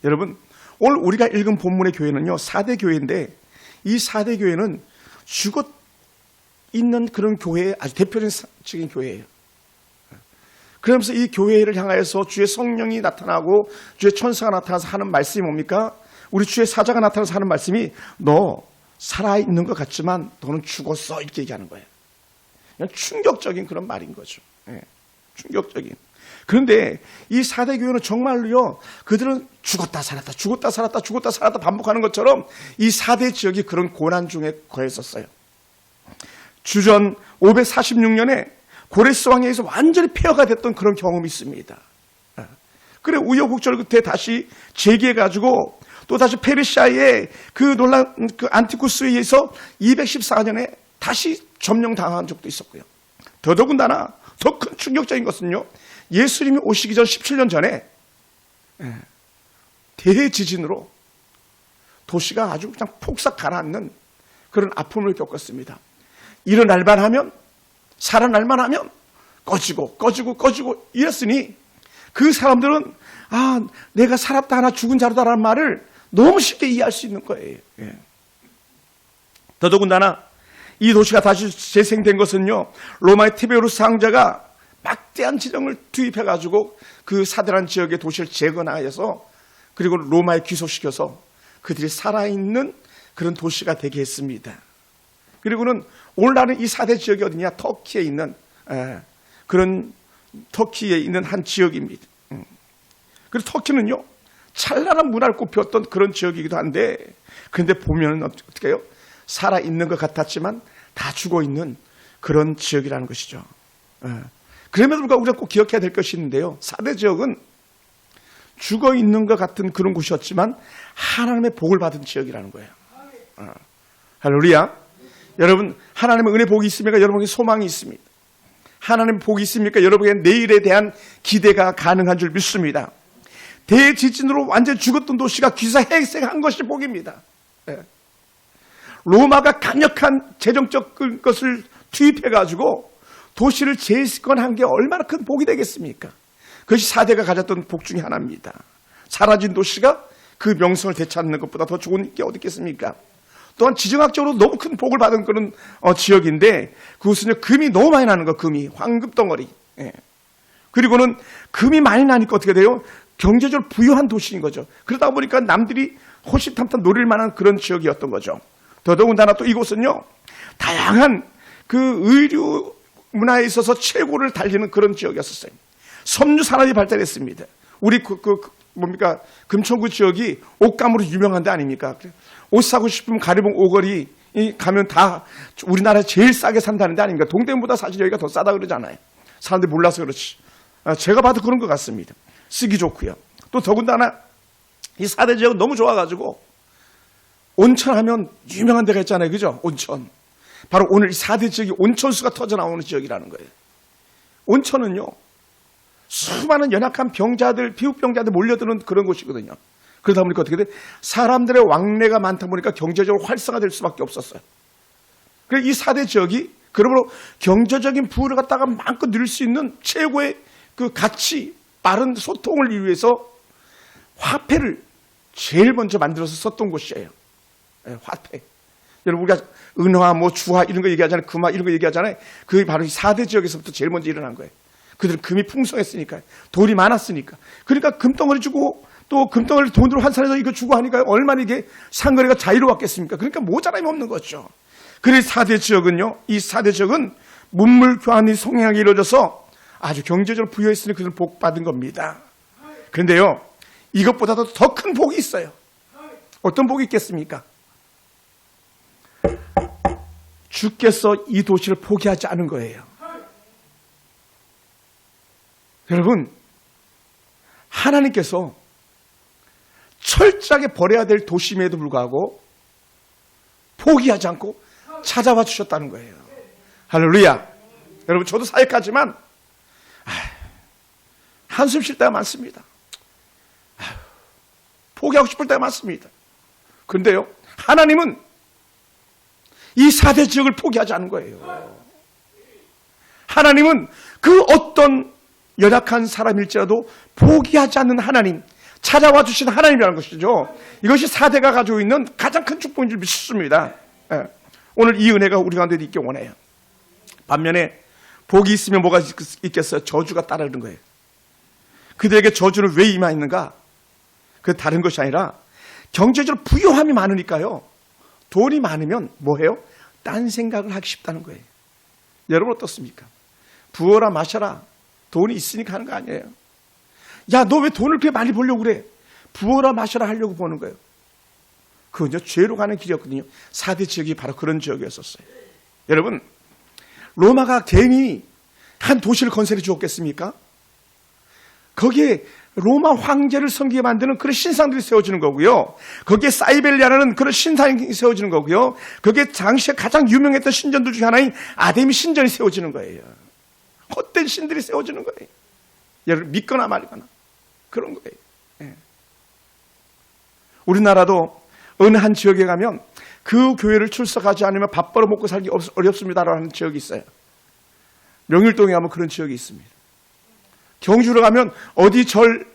여러분, 오늘 우리가 읽은 본문의 교회는요, 4대 교회인데 이 4대 교회는 죽어 있는 그런 교회의 아주 대표적인 교회예요. 그러면서 이 교회를 향하여서 주의 성령이 나타나고 주의 천사가 나타나서 하는 말씀이 뭡니까? 우리 주의 사자가 나타나서 하는 말씀이 너 살아있는 것 같지만 너는 죽었어, 이렇게 얘기하는 거예요. 그냥 충격적인 그런 말인 거죠. 예, 충격적인. 그런데 이 4대 교회는 정말로요, 그들은 죽었다 살았다 죽었다 살았다 죽었다 살았다 반복하는 것처럼 이 4대 지역이 그런 고난 중에 거했었어요. 주전 546년에 고레스 왕에 의해서 완전히 폐허가 됐던 그런 경험이 있습니다. 그래 우여곡절 끝에 다시 재기해가지고 또 다시 페르시아의 그 놀란 그 안티쿠스에 의해서 214년에 다시 점령당한 적도 있었고요. 더더군다나 더 큰 충격적인 것은요, 예수님이 오시기 전 17년 전에 대지진으로 도시가 아주 그냥 폭삭 가라앉는 그런 아픔을 겪었습니다. 일어날만 하면, 살아날만 하면 꺼지고 이랬으니 그 사람들은 아, 내가 살았다 하나 죽은 자로다라는 말을 너무 쉽게 이해할 수 있는 거예요. 예. 더더군다나 이 도시가 다시 재생된 것은요, 로마의 티베루스 황제가 막대한 지령을 투입해가지고 그 사대란 지역의 도시를 재건하여서 그리고 로마에 귀속시켜서 그들이 살아있는 그런 도시가 되게 했습니다. 그리고는 오늘날은 이 4대 지역이 어디냐? 터키에 있는 그런 터키에 있는 한 지역입니다. 그리고 터키는요, 찬란한 문화를 꽃피웠던 그런 지역이기도 한데, 그런데 보면 어떻게 해요? 살아있는 것 같았지만 다 죽어있는 그런 지역이라는 것이죠. 그럼에도 불구하고 우리가 꼭 기억해야 될 것이 있는데요, 4대 지역은 죽어있는 것 같은 그런 곳이었지만 하나님의 복을 받은 지역이라는 거예요. 할렐루야. 여러분, 하나님의 은혜 복이 있습니까? 여러분에게 소망이 있습니다. 하나님의 복이 있습니까? 여러분에게 내일에 대한 기대가 가능한 줄 믿습니다. 대지진으로 완전히 죽었던 도시가 기사회생한 것이 복입니다. 로마가 강력한 재정적 것을 투입해가지고 도시를 재집권한 게 얼마나 큰 복이 되겠습니까? 그것이 4대가 가졌던 복 중에 하나입니다. 사라진 도시가 그 명성을 되찾는 것보다 더 좋은 게 어디 있겠습니까? 또한 지정학적으로 너무 큰 복을 받은 그런 지역인데, 그것은 금이 너무 많이 나는 거, 금이 황금덩어리. 그리고는 금이 많이 나니까 어떻게 돼요? 경제적으로 부유한 도시인 거죠. 그러다 보니까 남들이 호시탐탐 노릴 만한 그런 지역이었던 거죠. 더더군다나 또 이곳은요, 다양한 그 의류 문화에 있어서 최고를 달리는 그런 지역이었어요. 섬유 산업이 발달했습니다. 우리 뭡니까? 금천구 지역이 옷감으로 유명한 데 아닙니까? 옷 사고 싶으면 가리봉 오거리 가면 다 우리나라에 제일 싸게 산다는 데 아닙니까? 동대문보다 사실 여기가 더 싸다 그러잖아요. 사람들이 몰라서 그렇지. 제가 봐도 그런 것 같습니다. 쓰기 좋고요. 또 더군다나 이 4대 지역은 너무 좋아가지고 온천 하면 유명한 데가 있잖아요. 그죠? 온천. 바로 오늘 이 4대 지역이 온천수가 터져 나오는 지역이라는 거예요. 온천은요, 수많은 연약한 병자들, 피부병자들 몰려드는 그런 곳이거든요. 그러다 보니까 어떻게 돼? 사람들의 왕래가 많다 보니까 경제적으로 활성화될 수밖에 없었어요. 그래서 이 4대 지역이 그러므로 경제적인 부를 갖다가 마음껏 누릴 수 있는 최고의 그 가치, 빠른 소통을 위해서 화폐를 제일 먼저 만들어서 썼던 곳이에요. 화폐. 여러분, 우리가 은화, 뭐 주화 이런 거 얘기하잖아요. 금화 이런 거 얘기하잖아요. 그게 바로 이 4대 지역에서부터 제일 먼저 일어난 거예요. 그들은 금이 풍성했으니까, 돈이 많았으니까. 그러니까 금덩어리 주고 또 금덩어리 돈으로 환산해서 이거 주고 하니까 얼마나 이게 상거래가 자유로웠겠습니까? 그러니까 모자람이 없는 거죠. 그래서 4대 지역은요, 이 4대 지역은 문물 교환이 성행하게 이루어져서 아주 경제적으로 부유했으니 그들은 복 받은 겁니다. 그런데요, 이것보다도 더 큰 복이 있어요. 어떤 복이 있겠습니까? 주께서 이 도시를 포기하지 않은 거예요. 여러분, 하나님께서 철저하게 버려야 될 도심에도 불구하고 포기하지 않고 찾아와 주셨다는 거예요. 할렐루야. 여러분, 저도 사역하지만 한숨 쉴 때가 많습니다. 포기하고 싶을 때가 많습니다. 그런데요, 하나님은 이 4대 지역을 포기하지 않은 거예요. 하나님은 그 어떤 연약한 사람일지라도 포기하지 않는 하나님, 찾아와 주신 하나님이라는 것이죠. 이것이 4대가 가지고 있는 가장 큰 축복인 줄 믿습니다. 예. 오늘 이 은혜가 우리 가운데 있기 원해요. 반면에 복이 있으면 뭐가 있겠어요? 저주가 따르는 거예요. 그들에게 저주는 왜 임하였는가? 그 다른 것이 아니라 경제적으로 부유함이 많으니까요. 돈이 많으면 뭐해요? 딴 생각을 하기 쉽다는 거예요. 여러분 어떻습니까? 부어라 마셔라. 돈이 있으니까 하는 거 아니에요. 야, 너 왜 돈을 그렇게 많이 벌려고 그래? 부어라 마셔라 하려고 보는 거예요. 그건요, 죄로 가는 길이었거든요. 4대 지역이 바로 그런 지역이었었어요. 여러분, 로마가 괜히 한 도시를 건설해 주었겠습니까? 거기에 로마 황제를 섬기게 만드는 그런 신상들이 세워지는 거고요. 거기에 사이벨리아라는 그런 신상이 세워지는 거고요. 거기에 당시에 가장 유명했던 신전들 중에 하나인 아데미 신전이 세워지는 거예요. 헛된 신들이 세워지는 거예요. 여러분 믿거나 말거나 그런 거예요. 예. 우리나라도 어느 한 지역에 가면 그 교회를 출석하지 않으면 밥 벌어 먹고 살기 어렵습니다라는 지역이 있어요. 명일동에 가면 그런 지역이 있습니다. 경주로 가면 어디 절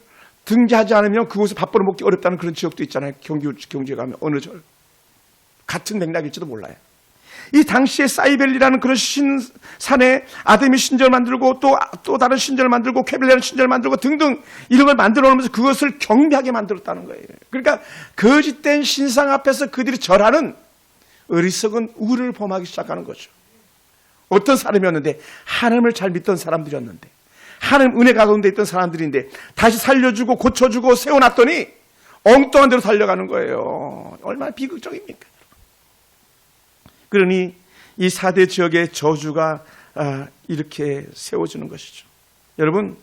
등재하지 않으면 그곳에 밥 벌어 먹기 어렵다는 그런 지역도 있잖아요. 경주에 가면 어느 절. 같은 맥락일지도 몰라요. 이 당시에 사이벨리라는 그런 산에 아데미 신전을 만들고 또 다른 신전을 만들고 쾌벨리라는 신전을 만들고 등등 이런 걸 만들어 놓으면서 그것을 경배하게 만들었다는 거예요. 그러니까 거짓된 신상 앞에서 그들이 절하는 어리석은 우를 범하기 시작하는 거죠. 어떤 사람이었는데 하나님을 잘 믿던 사람들이었는데 하나님 은혜 가운데 있던 사람들인데 다시 살려주고 고쳐주고 세워놨더니 엉뚱한 대로 달려가는 거예요. 얼마나 비극적입니까? 그러니 이 4대 지역의 저주가 이렇게 세워지는 것이죠. 여러분,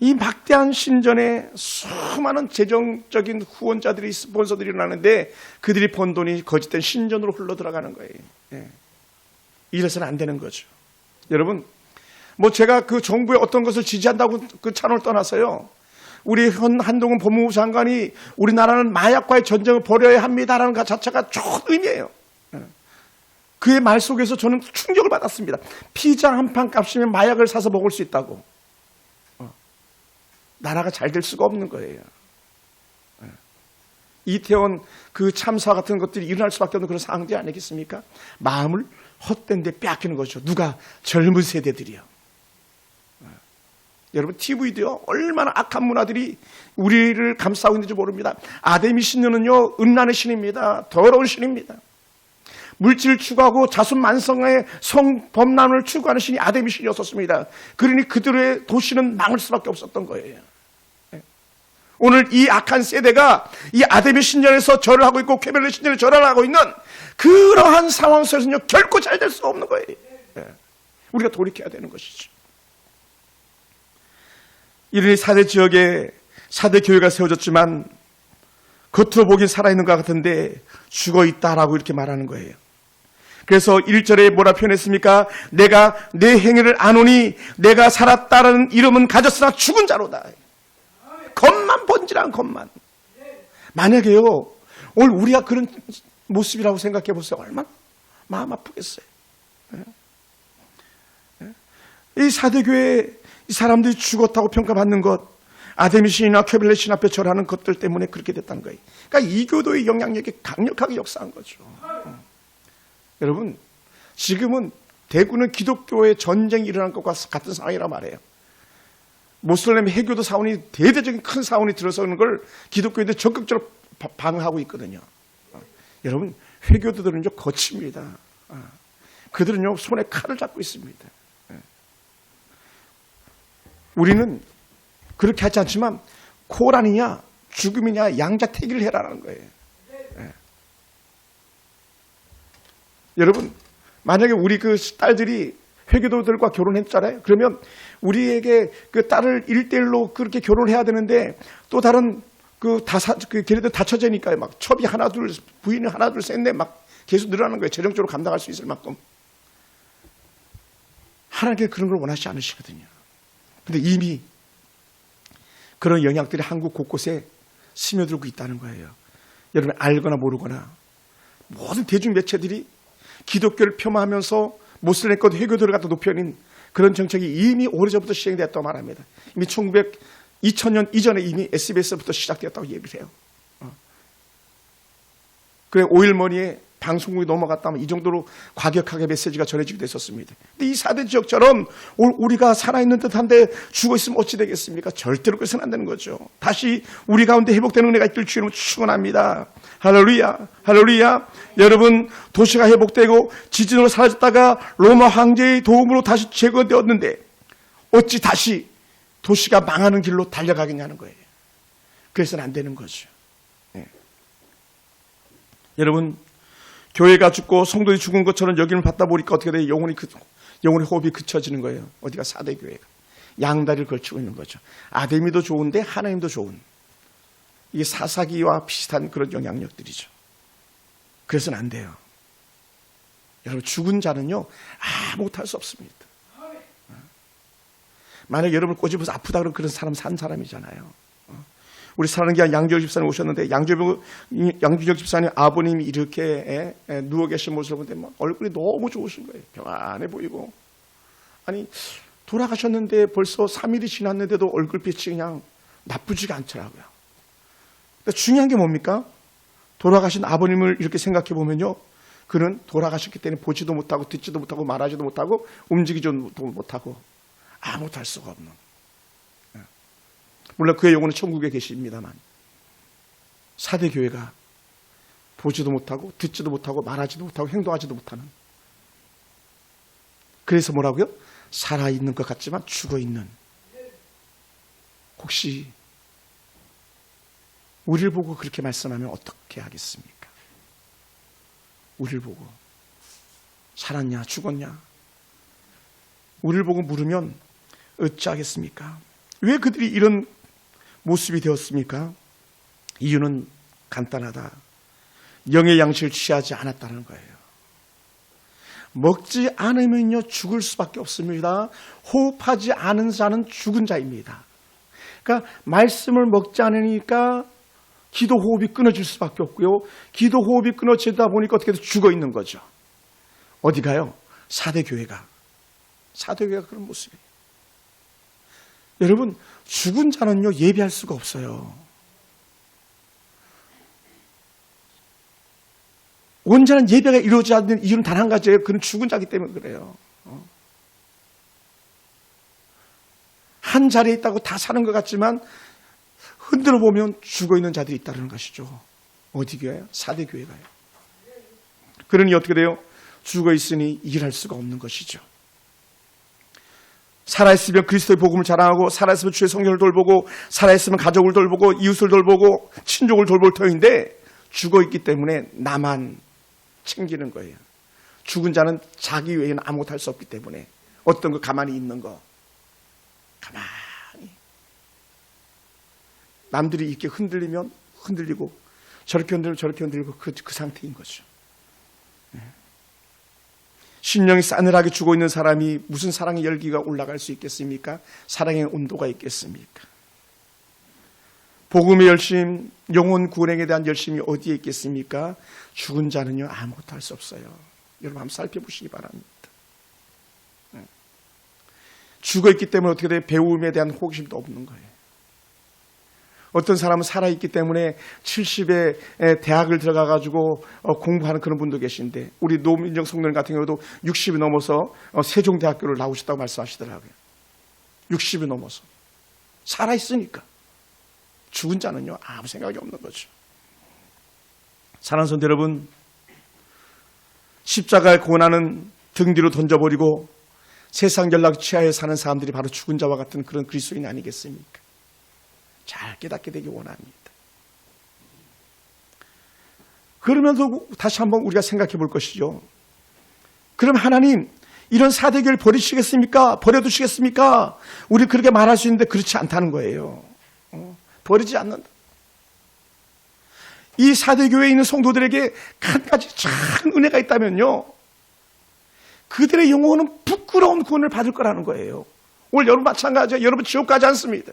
이 막대한 신전에 수많은 재정적인 후원자들이 스폰서들이 일어나는데 그들이 번 돈이 거짓된 신전으로 흘러들어가는 거예요. 예. 이래서는 안 되는 거죠. 여러분, 뭐 제가 그 정부의 어떤 것을 지지한다고 그 찬원을 떠나서요. 우리 한동훈 법무부 장관이 우리나라는 마약과의 전쟁을 벌여야 합니다라는 것 자체가 좋은 의미예요. 그의 말 속에서 저는 충격을 받았습니다. 피자 한 판 값이면 마약을 사서 먹을 수 있다고. 나라가 잘 될 수가 없는 거예요. 이태원 그 참사 같은 것들이 일어날 수밖에 없는 그런 상황이 아니겠습니까? 마음을 헛된 데 빼앗기는 거죠. 누가? 젊은 세대들이요. 여러분 TV도요. 얼마나 악한 문화들이 우리를 감싸고 있는지 모릅니다. 아데미 신전은요. 음란의 신입니다. 더러운 신입니다. 물질을 추구하고 자순만성의 성범람을 추구하는 신이 아데미 신이었었습니다. 그러니 그들의 도시는 망할 수밖에 없었던 거예요. 오늘 이 악한 세대가 이 아데미 신전에서 절을 하고 있고 쾌벨리 신전에 절을 하고 있는 그러한 상황 속에서는요 결코 잘 될 수 없는 거예요. 우리가 돌이켜야 되는 것이죠. 이런 4대 지역에 4대 교회가 세워졌지만 겉으로 보긴 살아있는 것 같은데 죽어있다라고 이렇게 말하는 거예요. 그래서 1절에 뭐라 표현했습니까? 내가 내 행위를 아노니 내가 살았다라는 이름은 가졌으나 죽은 자로다. 겉만 본질한 것만. 만약에요 오늘 우리가 그런 모습이라고 생각해 보세요. 얼마나 마음 아프겠어요. 이 4대 교회 이 사람들이 죽었다고 평가받는 것, 아데미 신이나 쾌벨레 신 앞에 절하는 것들 때문에 그렇게 됐다는 거예요. 그러니까 이교도의 영향력이 강력하게 역사한 거죠. 여러분, 지금은 대구는 기독교의 전쟁이 일어난 것과 같은 상황이라 말해요. 모슬렘 해교도 사원이 대대적인 큰 사원이 들어서는 걸 기독교인들이 적극적으로 방어하고 있거든요. 여러분, 회교도들은요 거칩니다. 그들은요 손에 칼을 잡고 있습니다. 우리는 그렇게 하지 않지만 코란이냐 죽음이냐 양자택일을 해라라는 거예요. 여러분, 만약에 우리 그 딸들이 회교도들과 결혼했잖아요. 그러면 우리에게 그 딸을 1대1로 그렇게 결혼해야 되는데 또 다른 걔네들 다처제니까요. 막 첩이 하나 둘, 부인이 하나 둘 셋 넷 막 계속 늘어나는 거예요. 재정적으로 감당할 수 있을 만큼. 하나님께 그런 걸 원하지 않으시거든요. 근데 이미 그런 영향들이 한국 곳곳에 스며들고 있다는 거예요. 여러분 알거나 모르거나 모든 대중 매체들이 기독교를 폄하하면서 모슬렘 것 회교도를 갖다 높여는 그런 정책이 이미 오래전부터 시행되었다고 말합니다. 이미 2000년 이전에 이미 SBS부터 시작되었다고 얘기를 해요. 그래 5일머니에 방송국이 넘어갔다면 이 정도로 과격하게 메시지가 전해지기도 했었습니다. 근데 이 4대 지역처럼 우리가 살아있는 듯한데 죽어있으면 어찌 되겠습니까? 절대로 그래서는 안 되는 거죠. 다시 우리 가운데 회복되는 은혜가 있길 주님은 축원합니다. 할렐루야, 할렐루야. 여러분, 도시가 회복되고 지진으로 사라졌다가 로마 황제의 도움으로 다시 제거되었는데 어찌 다시 도시가 망하는 길로 달려가겠냐는 거예요. 그래서는 안 되는 거죠. 네. 여러분, 교회가 죽고 성도들이 죽은 것처럼 여기를 받다 보니까 어떻게 돼요? 영혼의 호흡이 그쳐지는 거예요. 어디가 4대 교회가. 양다리를 걸치고 있는 거죠. 아데미도 좋은데 하나님도 좋은. 이게 사사기와 비슷한 그런 영향력들이죠. 그래서는 안 돼요. 여러분, 죽은 자는요, 아무것도 할 수 없습니다. 만약 여러분을 꼬집어서 아프다 그러면 그런 사람 산 사람이잖아요. 우리 사랑하는 게 양주혁 집사님 오셨는데 양주혁 집사님 아버님이 이렇게 누워 계신 모습을 보는데 막 얼굴이 너무 좋으신 거예요. 평안해 보이고. 아니 돌아가셨는데 벌써 3일이 지났는데도 얼굴빛이 그냥 나쁘지가 않더라고요. 근데 중요한 게 뭡니까? 돌아가신 아버님을 이렇게 생각해 보면요. 그는 돌아가셨기 때문에 보지도 못하고 듣지도 못하고 말하지도 못하고 움직이지도 못하고 아무것도 할 수가 없는. 물론 그의 영혼은 천국에 계십니다만 4대 교회가 보지도 못하고 듣지도 못하고 말하지도 못하고 행동하지도 못하는, 그래서 뭐라고요? 살아있는 것 같지만 죽어있는. 혹시 우리를 보고 그렇게 말씀하면 어떻게 하겠습니까? 우리를 보고 살았냐 죽었냐 우리를 보고 물으면 어찌하겠습니까? 왜 그들이 이런 모습이 되었습니까? 이유는 간단하다. 영의 양식을 취하지 않았다는 거예요. 먹지 않으면요 죽을 수밖에 없습니다. 호흡하지 않은 자는 죽은 자입니다. 그러니까 말씀을 먹지 않으니까 기도 호흡이 끊어질 수밖에 없고요. 기도 호흡이 끊어지다 보니까 어떻게 죽어 있는 거죠. 어디가요? 4대 교회가. 4대 교회가 그런 모습이에요. 여러분, 죽은 자는요 예배할 수가 없어요. 온전한 예배가 이루어지지 않는 이유는 단 한 가지예요. 그는 죽은 자이기 때문에 그래요. 한 자리에 있다고 다 사는 것 같지만 흔들어 보면 죽어있는 자들이 있다는 것이죠. 어디 교회요? 4대 교회가요. 그러니 어떻게 돼요? 죽어있으니 일할 수가 없는 것이죠. 살아있으면 그리스도의 복음을 자랑하고, 살아있으면 주의 성령을 돌보고, 살아있으면 가족을 돌보고, 이웃을 돌보고, 친족을 돌볼 터인데 죽어있기 때문에 나만 챙기는 거예요. 죽은 자는 자기 외에는 아무것도 할 수 없기 때문에 어떤 거 가만히 있는 거, 가만히 남들이 이렇게 흔들리면 흔들리고 저렇게 흔들리면 저렇게 흔들리고 그 상태인 거죠. 심령이 싸늘하게 죽어있는 사람이 무슨 사랑의 열기가 올라갈 수 있겠습니까? 사랑의 온도가 있겠습니까? 복음의 열심, 영혼 구원에 대한 열심이 어디에 있겠습니까? 죽은 자는요 아무것도 할 수 없어요. 여러분 한번 살펴보시기 바랍니다. 죽어있기 때문에 어떻게 돼요? 배움에 대한 호기심도 없는 거예요. 어떤 사람은 살아있기 때문에 70에 대학을 들어가가지고 공부하는 그런 분도 계신데, 우리 노민정 성도님 같은 경우도 60이 넘어서 세종대학교를 나오셨다고 말씀하시더라고요. 60이 넘어서. 살아있으니까. 죽은 자는요 아무 생각이 없는 거죠. 사랑하는 성도 여러분, 십자가의 고난은 등 뒤로 던져버리고 세상 연락 취하에 사는 사람들이 바로 죽은 자와 같은 그런 그리스도인 아니겠습니까? 잘 깨닫게 되기 원합니다. 그러면서 다시 한번 우리가 생각해 볼 것이죠. 그럼 하나님 이런 4대 교회를 버리시겠습니까? 버려두시겠습니까? 우리 그렇게 말할 수 있는데 그렇지 않다는 거예요. 버리지 않는다. 이 4대 교회에 있는 성도들에게 한 가지 참 은혜가 있다면요, 그들의 영혼은 부끄러운 구원을 받을 거라는 거예요. 오늘 여러분 마찬가지예요. 여러분 지옥 가지 않습니다.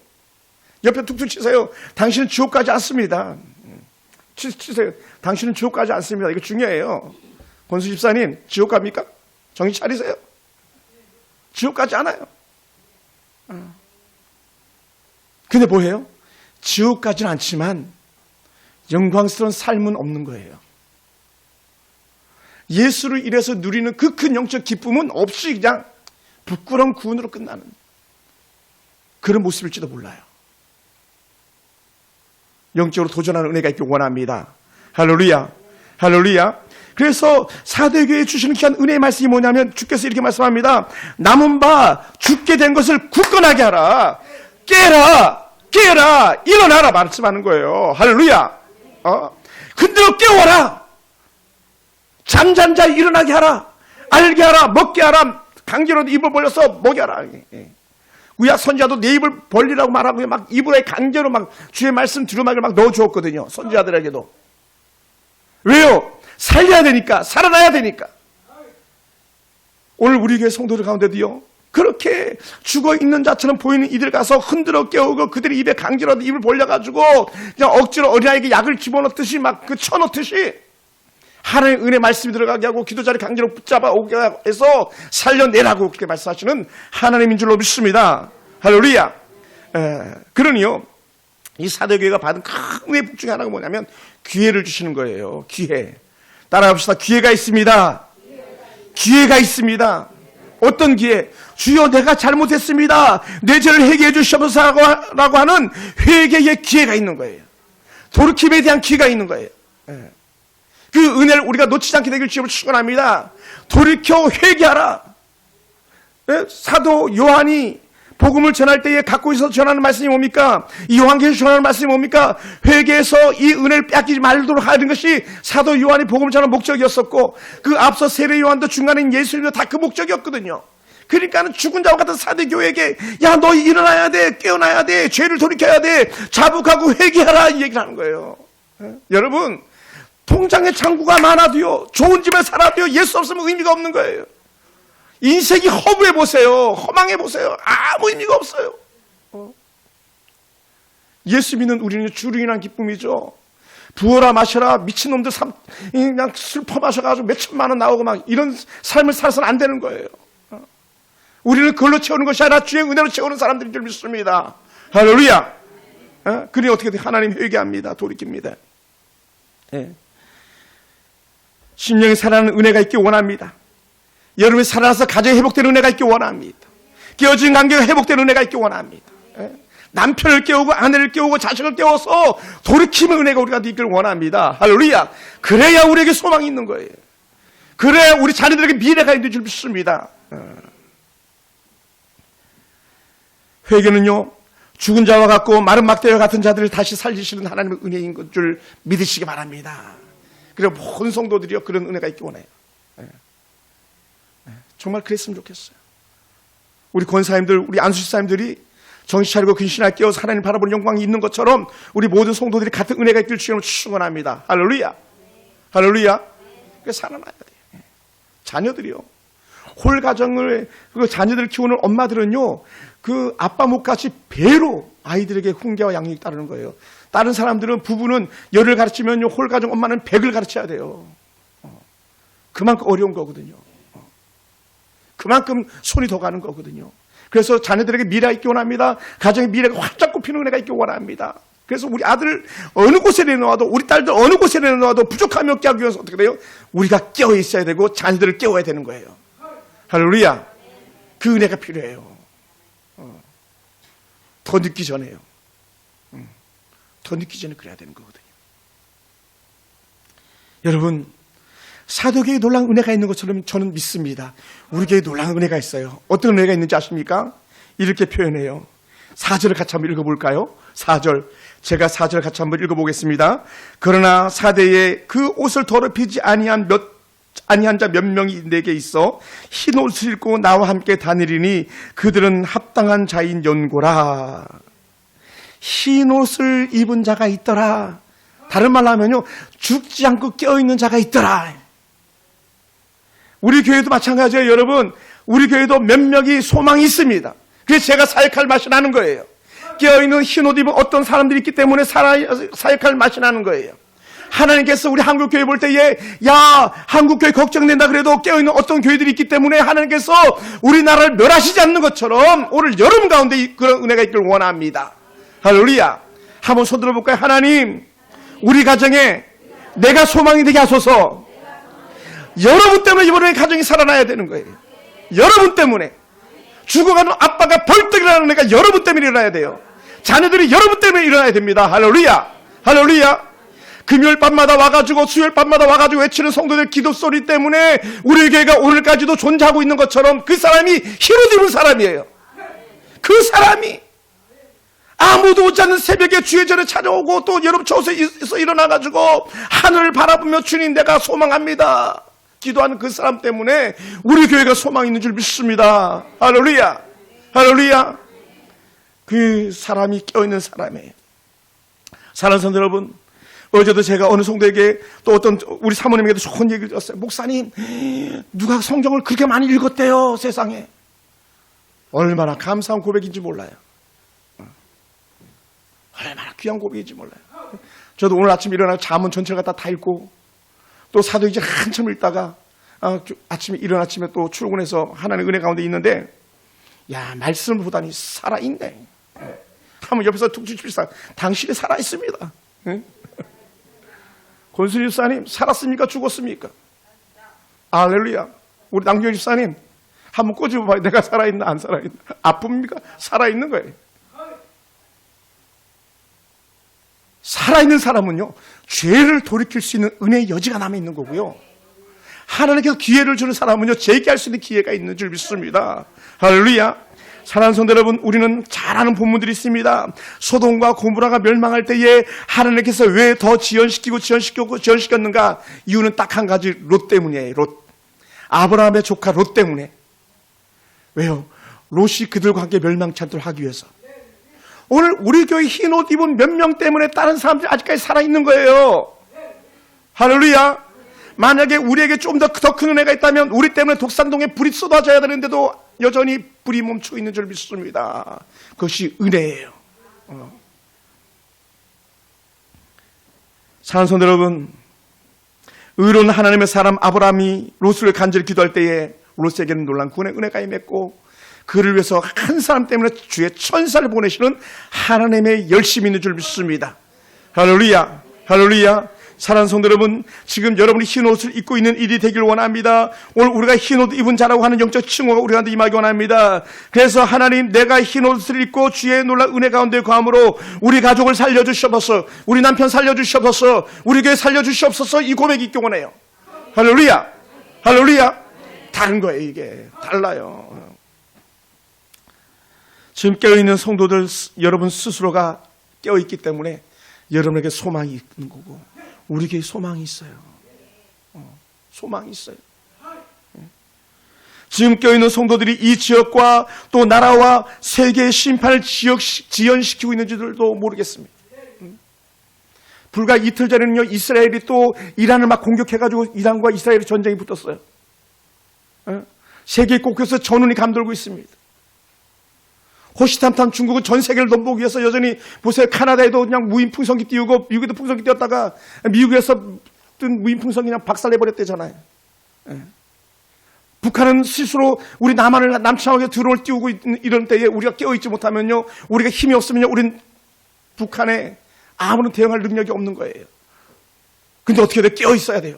옆에 툭툭 치세요. 당신은 지옥 가지 않습니다. 치세요. 당신은 지옥 가지 않습니다. 이거 중요해요. 권수 집사님, 지옥 갑니까? 정신 차리세요. 지옥 가지 않아요. 근데 뭐예요? 지옥 가지는 않지만 영광스러운 삶은 없는 거예요. 예수를 인해서 누리는 그 큰 영적 기쁨은 없이 그냥 부끄러운 구원으로 끝나는 그런 모습일지도 몰라요. 영적으로 도전하는 은혜가 있길 원합니다. 할렐루야. 할렐루야. 그래서 사대교회에 주시는 귀한 은혜의 말씀이 뭐냐면 주께서 이렇게 말씀합니다. 남은 바 죽게 된 것을 굳건하게 하라. 깨라. 일어나라 말씀하는 거예요. 할렐루야. 흔들어 깨워라. 잠잔 자 일어나게 하라. 알게 하라. 먹게 하라. 강제로 입을 벌려서 먹게 하라. 구약 선지자도 내 입을 벌리라고 말하고 막 입으로 강제로 막 주의 말씀 들으막을 막 넣어주었거든요. 선지자들에게도. 왜요? 살려야 되니까. 살아나야 되니까. 오늘 우리 교회 성도들 가운데도요. 그렇게 죽어있는 자처럼 보이는 이들 가서 흔들어 깨우고 그들의 입에 강제로 입을 벌려가지고 그냥 억지로 어린아이에게 약을 집어넣듯이 막 그 쳐넣듯이 하나님의 은혜 말씀이 들어가게 하고 기도 자리 강제로 붙잡아 오게 해서 살려내라고 그렇게 말씀하시는 하나님인 줄로 믿습니다. 할렐루야. 그러니요. 이 사대교회가 받은 큰 은혜 복 중에 하나가 뭐냐면 기회를 주시는 거예요. 기회. 따라합시다. 기회가 있습니다. 기회가 있습니다. 어떤 기회? 주여 내가 잘못했습니다. 내 죄를 회개해 주시옵소서라고 하는 회개의 기회가 있는 거예요. 돌이킴에 대한 기회가 있는 거예요. 그 은혜를 우리가 놓치지 않게 되길 주님을 축원합니다. 돌이켜 회개하라. 사도 요한이 복음을 전할 때에 갖고 있어서 전하는 말씀이 뭡니까? 이 요한계시록 전하는 말씀이 뭡니까? 회개해서 이 은혜를 뺏기지 말도록 하는 것이 사도 요한이 복음을 전하는 목적이었었고 그 앞서 세례 요한도 중간에 예수님도 다 그 목적이었거든요. 그러니까는 죽은 자와 같은 사대교회에게 야 너 일어나야 돼. 깨어나야 돼. 죄를 돌이켜야 돼. 자복하고 회개하라 이 얘기를 하는 거예요. 여러분 통장에 창구가 많아도요. 좋은 집에 살아도요. 예수 없으면 의미가 없는 거예요. 인생이 허무해 보세요. 허망해 보세요. 아무 의미가 없어요. 예수 믿는 우리는 주로 인한 기쁨이죠. 부어라 마셔라 미친놈들 그냥 술 퍼마셔가지고 몇 천만 원 나오고 막 이런 삶을 살아서는 안 되는 거예요. 우리는 그걸로 채우는 것이 아니라 주의 은혜로 채우는 사람들인 줄 믿습니다. 할렐루야. 그러니 어떻게 하나님 회개합니다. 돌이킵니다. 심령이 살아나는 은혜가 있기 원합니다. 여러분이 살아나서 가정이 회복되는 은혜가 있기 원합니다. 깨어진 관계가 회복되는 은혜가 있기 원합니다. 남편을 깨우고 아내를 깨우고 자식을 깨워서 돌이키는 은혜가 우리가 있기를 원합니다. 할렐루야. 그래야 우리에게 소망이 있는 거예요. 그래야 우리 자녀들에게 미래가 있는 줄 믿습니다. 회개는요. 죽은 자와 같고 마른 막대와 같은 자들을 다시 살리시는 하나님의 은혜인 것 줄 믿으시기 바랍니다. 그리고 모든 성도들이요. 그런 은혜가 있기 원해요. 정말 그랬으면 좋겠어요. 우리 권사님들, 우리 안수집사님들이 정신 차리고 근신하게 깨어서 하나님 바라보는 영광이 있는 것처럼 우리 모든 성도들이 같은 은혜가 있길 주님을 축원합니다. 할렐루야. 할렐루야. 그래서 살아나야 돼요. 자녀들이요. 홀 가정을 그 자녀들을 키우는 엄마들은요. 그 아빠 목같이 배로 아이들에게 훈계와 양육이 따르는 거예요. 다른 사람들은 부부는 열을 가르치면 홀 가정 엄마는 100을 가르쳐야 돼요. 그만큼 어려운 거거든요. 그만큼 손이 더 가는 거거든요. 그래서 자녀들에게 미래가 있기 원합니다. 가정의 미래가 활짝 꽃피는 은혜가 있기 원합니다. 그래서 우리 아들 어느 곳에 내놓아도 우리 딸들 어느 곳에 내놓아도 부족함이 없게 하기 위해서 어떻게 돼요? 우리가 깨어 있어야 되고 자녀들을 깨워야 되는 거예요. 할렐루야. 그 은혜가 필요해요. 더 늦기 전에요. 더 늦기 전에 그래야 되는 거거든요. 여러분 사도교회에 놀라운 은혜가 있는 것처럼 저는 믿습니다. 우리 교회에 놀라운 은혜가 있어요. 어떤 은혜가 있는지 아십니까? 이렇게 표현해요. 4절을 같이 한번 읽어볼까요? 4절. 제가 4절 같이 한번 읽어보겠습니다. 그러나 사대에 그 옷을 더럽히지 아니한 자 몇 명이 내게 있어 흰 옷을 입고 나와 함께 다니리니 그들은 합당한 자인 연고라. 흰 옷을 입은 자가 있더라. 다른 말로 하면요. 죽지 않고 깨어있는 자가 있더라. 우리 교회도 마찬가지예요. 여러분 우리 교회도 몇 명이 소망이 있습니다. 그래서 제가 사역할 맛이 나는 거예요. 깨어있는 흰옷 입은 어떤 사람들이 있기 때문에 사역할 맛이 나는 거예요. 하나님께서 우리 한국교회 볼 때에 야 한국교회 걱정된다 그래도 깨어있는 어떤 교회들이 있기 때문에 하나님께서 우리나라를 멸하시지 않는 것처럼 오늘 여러분 가운데 그런 은혜가 있기를 원합니다. 할렐루야. 한번 손 들어볼까요? 하나님, 우리 가정에 내가 소망이 되게 하소서. 여러분 때문에 이번에 가정이 살아나야 되는 거예요. 여러분 때문에. 죽어가는 아빠가 벌떡 일어나는 애가 여러분 때문에 일어나야 돼요. 자녀들이 여러분 때문에 일어나야 됩니다. 할렐루야. 할렐루야. 금요일 밤마다 와가지고 수요일 밤마다 와가지고 외치는 성도들 기도 소리 때문에 우리 교회가 오늘까지도 존재하고 있는 것처럼 그 사람이 흰옷 입은 사람이에요. 그 사람이 아무도 오지 않는 새벽에 주의 전에 찾아오고 또 여러분 저기서 일어나가지고 하늘을 바라보며 주님 내가 소망합니다 기도하는 그 사람 때문에 우리 교회가 소망이 있는 줄 믿습니다. 할렐루야. 할렐루야. 그 사람이 껴있는 사람이에요. 사랑하는 성도 여러분, 어제도 제가 어느 성도에게 또 어떤 우리 사모님에게도 좋은 얘기를 들었어요. 목사님, 누가 성경을 그렇게 많이 읽었대요, 세상에. 얼마나 감사한 고백인지 몰라요. 얼마나 귀한 고백인지 몰라요. 저도 오늘 아침 일어나서 잠언 전체를 갖다 다 읽고 또 사도행전 한참 읽다가 아침에 이른 아침에 또 출근해서 하나님의 은혜 가운데 있는데 야, 말씀을 보다니 살아있네. 한번 옆에서 툭 치십시오. 당신이 살아있습니다. 권순희 집사님 살았습니까? 죽었습니까? 할렐루야. 우리 남경 집사님 한번 꼬집어봐요. 내가 살아있나 안 살아있나. 아픕니까? 살아있는 거예요. 살아있는 사람은요 죄를 돌이킬 수 있는 은혜의 여지가 남아있는 거고요, 하나님께서 기회를 주는 사람은요 재기할 수 있는 기회가 있는 줄 믿습니다. 할렐루야. 사랑하는 성도 여러분, 우리는 잘 아는 본문들이 있습니다. 소돔과 고모라가 멸망할 때에 하나님께서 왜 더 지연시켰는가? 이유는 딱 한 가지, 롯 때문이에요. 롯. 아브라함의 조카 롯 때문에. 왜요? 롯이 그들과 함께 멸망치 않도록 하기 위해서. 오늘 우리 교회 흰 옷 입은 몇 명 때문에 다른 사람들이 아직까지 살아있는 거예요. 할렐루야. 만약에 우리에게 좀 더 큰 은혜가 있다면 우리 때문에 독산동에 불이 쏟아져야 되는데도 여전히 불이 멈추고 있는 줄 믿습니다. 그것이 은혜예요. 사랑하는 성도 여러분, 의로운 하나님의 사람 아브라함이 롯을 간절히 기도할 때에 롯에게는 놀란 구원의 은혜가 임했고 그를 위해서 한 사람 때문에 주의 천사를 보내시는 하나님의 열심이 있는 줄 믿습니다. 할렐루야. 할렐루야. 사랑하는 성도 여러분, 지금 여러분이 흰 옷을 입고 있는 일이 되길 원합니다. 오늘 우리가 흰 옷 입은 자라고 하는 영적 칭호가 우리한테 임하기 원합니다. 그래서 하나님, 내가 흰 옷을 입고 주의 놀라운 은혜 가운데 거함으로 우리 가족을 살려주시옵소서, 우리 남편 살려주시옵소서, 우리 교회 살려주시옵소서, 이 고백이 있기 원해요. 할렐루야. 할렐루야. 다른 거예요. 이게 달라요. 지금 깨어있는 성도들 여러분 스스로가 깨어있기 때문에 여러분에게 소망이 있는 거고 우리에게 소망이 있어요. 소망이 있어요. 지금 껴있는 성도들이 이 지역과 또 나라와 세계의 심판을 지연시키고 있는지들도 모르겠습니다. 불과 이틀 전에는요, 이스라엘이 또 이란을 막 공격해가지고 이란과 이스라엘의 전쟁이 붙었어요. 세계 곳곳에서 전운이 감돌고 있습니다. 호시탐탐 중국은 전 세계를 넘보기 위해서 여전히 보세요. 카나다에도 그냥 무인 풍선기 띄우고 미국에도 풍선기 띄웠다가 미국에서 뜬 무인 풍선기 그냥 박살내버렸대잖아요. 북한은 스스로 우리 남한을 남침하게 드론을 띄우고 이런 때에 우리가 깨어있지 못하면요, 우리가 힘이 없으면요, 우린 북한에 아무런 대응할 능력이 없는 거예요. 근데 어떻게 돼? 깨어있어야 돼요.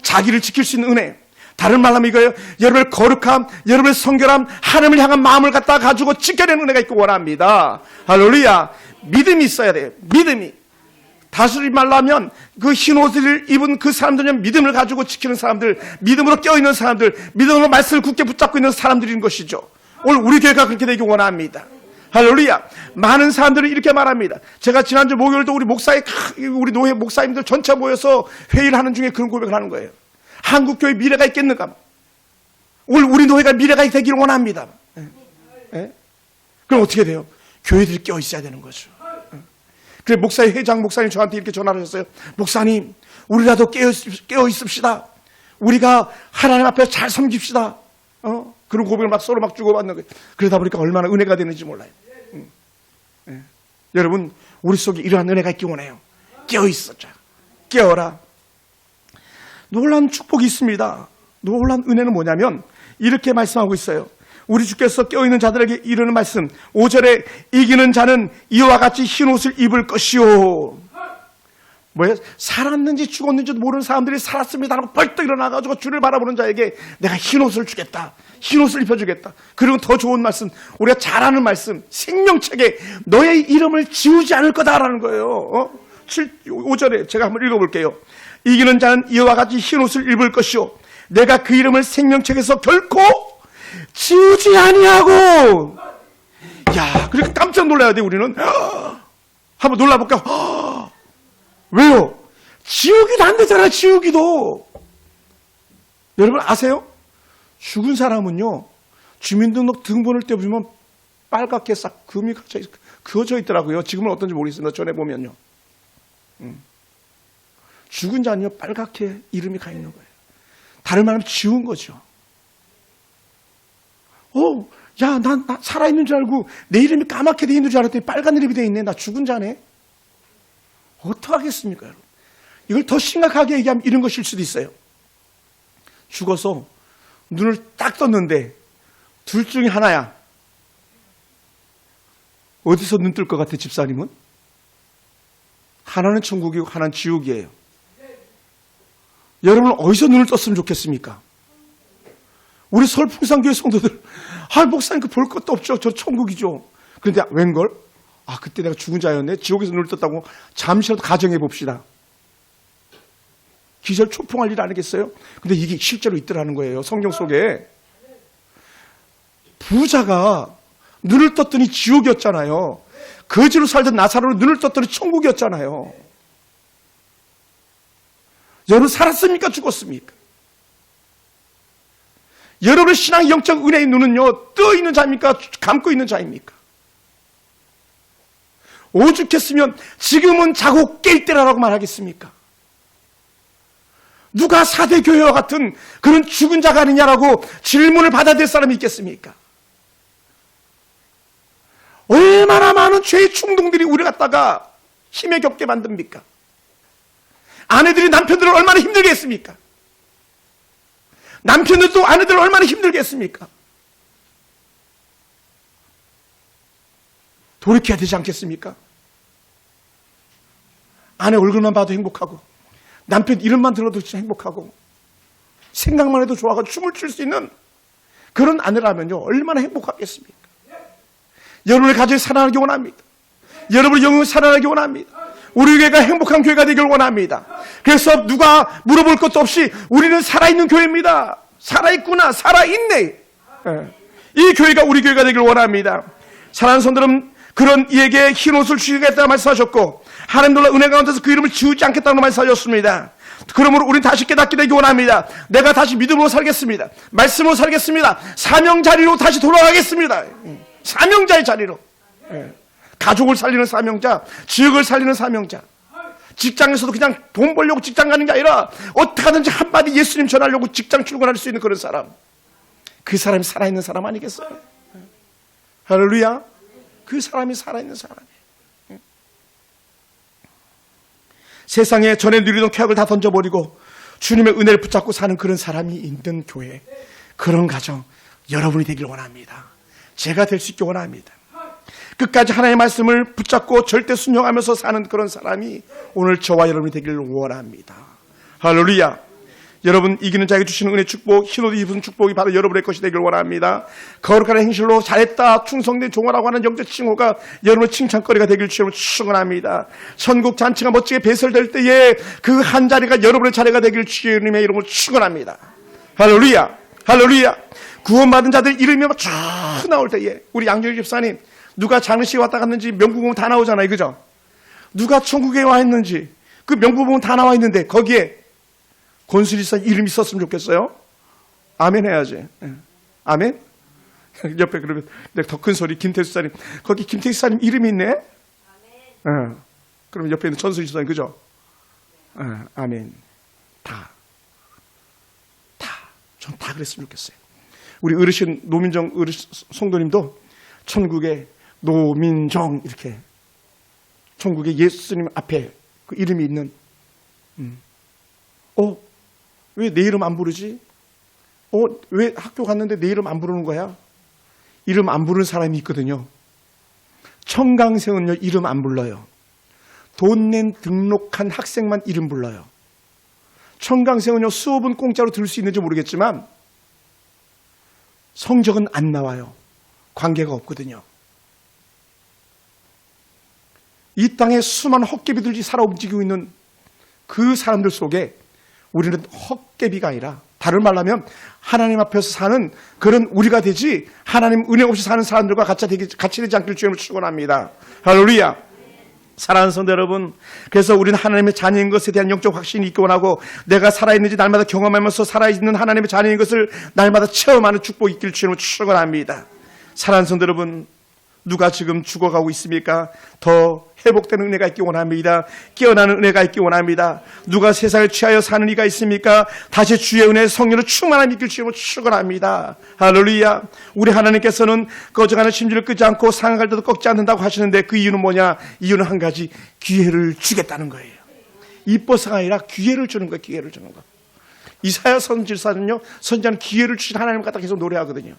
자기를 지킬 수 있는 은혜. 다른 말로 하면 이거예요. 여러분의 거룩함, 여러분의 성결함, 하나님을 향한 마음을 갖다 가지고 지켜내는 은혜가 있고 원합니다. 할렐루야. 믿음이 있어야 돼요. 믿음이. 다시 말로 하면 그 흰 옷을 입은 그 사람들은 믿음을 가지고 지키는 사람들, 믿음으로 껴있는 사람들, 믿음으로 말씀을 굳게 붙잡고 있는 사람들인 것이죠. 오늘 우리 교회가 그렇게 되기 원합니다. 할렐루야. 많은 사람들은 이렇게 말합니다. 제가 지난주 목요일도 우리 노회 목사님들 전체 모여서 회의를 하는 중에 그런 고백을 하는 거예요. 한국교회 미래가 있겠는가? 오늘 우리 노회가 미래가 되기를 원합니다. 그럼 어떻게 돼요? 교회들이 껴있어야 되는 거죠. 그래, 회장 목사님 저한테 이렇게 전화를 하셨어요. 목사님, 우리라도 깨어 있읍시다. 우리가 하나님 앞에 잘 섬깁시다. 그런 고백을 막 서로 막 주고받는 거예요. 그러다 보니까 얼마나 은혜가 되는지 몰라요. 여러분, 우리 속에 이러한 은혜가 있기 원해요. 깨어 있었자. 깨어라. 놀라운 축복이 있습니다. 놀라운 은혜는 뭐냐면 이렇게 말씀하고 있어요. 우리 주께서 깨어있는 자들에게 이르는 말씀 5절에 이기는 자는 이와 같이 흰옷을 입을 것이요. 뭐예요? 살았는지 죽었는지도 모르는 사람들이 살았습니다 하고 벌떡 일어나가지고 주를 바라보는 자에게 내가 흰옷을 주겠다. 흰옷을 입혀주겠다. 그리고 더 좋은 말씀, 우리가 잘 아는 말씀, 생명책에 너의 이름을 지우지 않을 거다라는 거예요. 5절에 제가 한번 읽어볼게요. 이기는 자는 이와 같이 흰옷을 입을 것이요 내가 그 이름을 생명책에서 결코 지우지 아니하고. 야, 그러니까 깜짝 놀라야 돼. 우리는 한번 놀라볼까? 왜요? 지우기도 안 되잖아. 지우기도. 여러분 아세요? 죽은 사람은요 주민등록 등본을 떼보면 빨갛게 싹 금이 그어져 있더라고요. 지금은 어떤지 모르겠습니다. 전에 보면요. 죽은 자는요 빨갛게 이름이 가 있는 거예요. 다른 말하면 지운 거죠. 야, 나 살아있는 줄 알고 내 이름이 까맣게 돼 있는 줄 알았더니 빨간 이름이 돼 있네. 나 죽은 자네. 어떡하겠습니까, 여러분? 이걸 더 심각하게 얘기하면 이런 것일 수도 있어요. 죽어서 눈을 딱 떴는데 둘 중에 하나야. 어디서 눈 뜰 것 같아, 집사님은? 하나는 천국이고 하나는 지옥이에요. 여러분은 어디서 눈을 떴으면 좋겠습니까? 우리 서울 풍산교회 성도들, 목사님 그 볼 것도 없죠. 저 천국이죠. 그런데 웬걸? 그때 내가 죽은 자였네. 지옥에서 눈을 떴다고 잠시라도 가정해 봅시다. 기절초풍할 일 아니겠어요? 근데 이게 실제로 있더라는 거예요. 성경 속에. 부자가 눈을 떴더니 지옥이었잖아요. 거지로 살던 나사로는 눈을 떴더니 천국이었잖아요. 여러분 살았습니까? 죽었습니까? 여러분의 신앙의 영적 은혜의 눈은요 떠 있는 자입니까? 감고 있는 자입니까? 오죽했으면 지금은 자고 깰 때라고 말하겠습니까? 누가 사대교회와 같은 그런 죽은 자가 아니냐라고 질문을 받아들일 사람이 있겠습니까? 얼마나 많은 죄의 충동들이 우리 갖다가 힘에 겹게 만듭니까? 아내들이 남편들을 얼마나 힘들게 했습니까? 남편들도 아내들을 얼마나 힘들게 했습니까? 돌이켜야 되지 않겠습니까? 아내 얼굴만 봐도 행복하고 남편 이름만 들어도 진짜 행복하고 생각만 해도 좋아하고 춤을 출 수 있는 그런 아내라면요 얼마나 행복하겠습니까? 여러분의 가정이 살아나기 원합니다. 여러분의 영혼이 살아나기 원합니다. 우리 교회가 행복한 교회가 되길 원합니다. 그래서 누가 물어볼 것도 없이 우리는 살아있는 교회입니다. 살아있구나, 살아있네. 이 교회가 우리 교회가 되길 원합니다. 사랑하는 성도들은 그런 이에게 흰 옷을 주시겠다고 말씀하셨고 하나님 놀라 은혜 가운데서 그 이름을 지우지 않겠다고 말씀하셨습니다. 그러므로 우리는 다시 깨닫게 되기 원합니다. 내가 다시 믿음으로 살겠습니다. 말씀으로 살겠습니다. 사명 자리로 다시 돌아가겠습니다. 사명자의 자리로. 가족을 살리는 사명자, 지역을 살리는 사명자. 직장에서도 그냥 돈 벌려고 직장 가는 게 아니라 어떻게 하든지 한마디 예수님 전하려고 직장 출근할 수 있는 그런 사람. 그 사람이 살아있는 사람 아니겠어요? 할렐루야. 그 사람이 살아있는 사람이에요. 세상에 전에 누리던 쾌락을 다 던져버리고 주님의 은혜를 붙잡고 사는 그런 사람이 있는 교회, 그런 가정 여러분이 되길 원합니다. 제가 될 수 있길 원합니다. 끝까지 하나님의 말씀을 붙잡고 절대 순종하면서 사는 그런 사람이 오늘 저와 여러분이 되기를 원합니다. 할렐루야. 여러분 이기는 자에게 주시는 은혜 축복, 흰옷 입은 축복이 바로 여러분의 것이 되기를 원합니다. 거룩한 행실로 잘했다, 충성된 종아라고 하는 영적 칭호가 여러분의 칭찬거리가 되길 주님을 축원합니다. 천국 잔치가 멋지게 배설될 때에 그 한 자리가 여러분의 자리가 되길 주님의 이름으로 축원합니다. 할렐루야. 할렐루야. 구원받은 자들 이름이 쫙 나올 때에 우리 양정희 집사님 누가 장례식에 왔다 갔는지 명부 보면 다 나오잖아요. 그죠? 누가 천국에 와 있는지 그 명부 보면 다 나와 있는데 거기에 권순이사 이름이 있었으면 좋겠어요? 아멘 해야지. 아멘? 옆에 그러면 더 큰 소리 김태수사님 거기 김태수사님 이름이 있네? 아멘. 그러면 옆에 있는 전순이사님 그죠? 아멘. 전 다 그랬으면 좋겠어요. 우리 어르신 노민정 어르신 성도님도 천국에 노민정 이렇게 천국에 예수님 앞에 그 이름이 있는 왜 내 이름 안 부르지? 왜 학교 갔는데 내 이름 안 부르는 거야? 이름 안 부르는 사람이 있거든요. 청강생은요, 이름 안 불러요. 돈 낸 등록한 학생만 이름 불러요. 청강생은요, 수업은 공짜로 들을 수 있는지 모르겠지만 성적은 안 나와요. 관계가 없거든요. 이 땅에 수많은 헛개비들이 살아 움직이고 있는 그 사람들 속에 우리는 헛개비가 아니라, 다른 말로 하면 하나님 앞에서 사는 그런 우리가 되지, 하나님 은혜 없이 사는 사람들과 같이 되지 않길 주님을 축원합니다. 할렐루야. 사랑하는 성도 여러분, 그래서 우리는 하나님의 자녀인 것에 대한 영적 확신이 있기 원하고, 내가 살아있는지 날마다 경험하면서 살아있는 하나님의 자녀인 것을 날마다 체험하는 축복이 있길 주님을 축원합니다. 사랑하는 성도 여러분, 누가 지금 죽어가고 있습니까? 더 회복되는 은혜가 있기 원합니다. 깨어나는 은혜가 있기 원합니다. 누가 세상을 취하여 사는 이가 있습니까? 다시 주의 은혜 성령으로 충만함이 있길 주님을 축원합니다. 할렐루야. 우리 하나님께서는 꺼져가는 심지를 끄지 않고 상할 때도 꺾지 않는다고 하시는데, 그 이유는 뭐냐? 이유는 한 가지, 기회를 주겠다는 거예요. 이뻐서가 아니라 기회를 주는 거예요. 기회를 주는 거. 이사야 선지자는요, 선지자는 기회를 주신 하나님 갖다 계속 노래하거든요.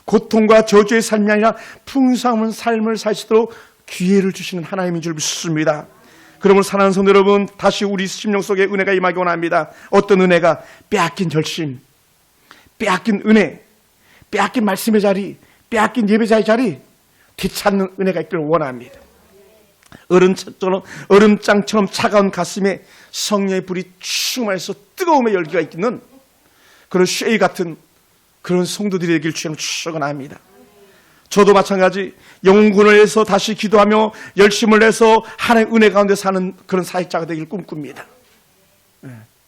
고통과 저주의 삶이 아니라 풍성한 삶을 살 수 있도록 기회를 주시는 하나님인 줄 믿습니다. 그러므로 사랑하는 성도 여러분, 다시 우리 심령 속에 은혜가 임하기 원합니다. 어떤 은혜가? 빼앗긴 결심, 빼앗긴 은혜, 빼앗긴 말씀의 자리, 빼앗긴 예배자의 자리 되찾는 은혜가 있기를 원합니다. 얼음장처럼 차가운 가슴에 성령의 불이 충만해서 뜨거움의 열기가 있는 그런 쉐이 같은 그런 성도들이 되길 주님을 축원합니다. 저도 마찬가지 영혼군을 해서 다시 기도하며 열심을 내서 하나님의 은혜 가운데 사는 그런 사역자가 되길 꿈꿉니다.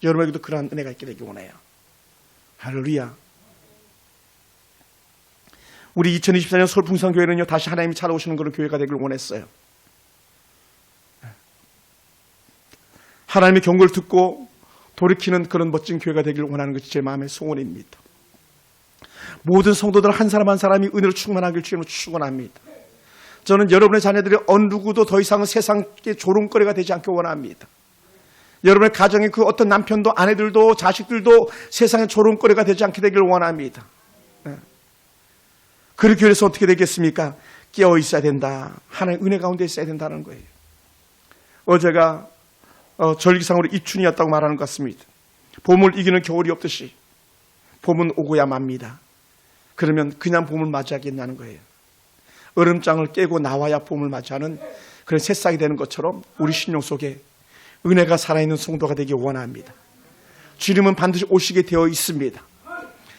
여러분에게도 그러한 은혜가 있게 되길 원해요. 할렐루야. 우리 2024년 서울풍성교회는요, 다시 하나님이 찾아오시는 그런 교회가 되길 원했어요. 하나님의 경고를 듣고 돌이키는 그런 멋진 교회가 되길 원하는 것이 제 마음의 소원입니다. 모든 성도들 한 사람 한 사람이 은혜로 충만하길 주님을 축원합니다. 저는 여러분의 자녀들이 어느 누구도 더 이상은 세상의 조롱거리가 되지 않길 원합니다. 여러분의 가정의 그 어떤 남편도 아내들도 자식들도 세상의 조롱거리가 되지 않게 되길 원합니다. 그렇게 해서 어떻게 되겠습니까? 깨어 있어야 된다. 하나님의 은혜 가운데 있어야 된다는 거예요. 어제가 절기상으로 입춘이었다고 말하는 것 같습니다. 봄을 이기는 겨울이 없듯이 봄은 오고야 맙니다. 그러면 그냥 봄을 맞이하겠냐는 거예요. 얼음장을 깨고 나와야 봄을 맞이하는 그런 새싹이 되는 것처럼 우리 심령 속에 은혜가 살아있는 성도가 되기 원합니다. 주님은 반드시 오시게 되어 있습니다.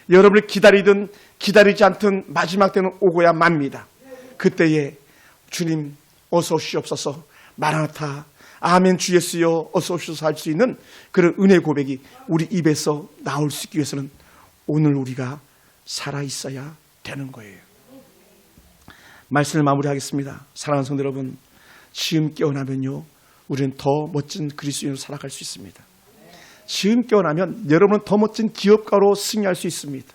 여러분을 기다리든 기다리지 않든 마지막 때는 오고야 맙니다. 그때에 주님 어서 오시옵소서, 마라나타, 아멘 주 예수여 어서 오시옵소서 할 수 있는 그런 은혜 고백이 우리 입에서 나올 수 있기 위해서는 오늘 우리가 살아있어야 되는 거예요. 말씀을 마무리하겠습니다. 사랑하는 성도 여러분, 지금 깨어나면요, 우리는 더 멋진 그리스도인으로 살아갈 수 있습니다. 지금 깨어나면 여러분은 더 멋진 기업가로 승리할 수 있습니다.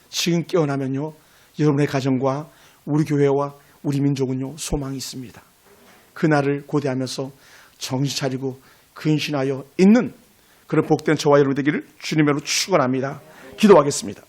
지금 깨어나면요, 여러분의 가정과 우리 교회와 우리 민족은요, 소망이 있습니다. 그날을 고대하면서 정신 차리고 근신하여 있는 그런 복된 저와 여러분 되기를 주님으로 축원합니다. 기도하겠습니다.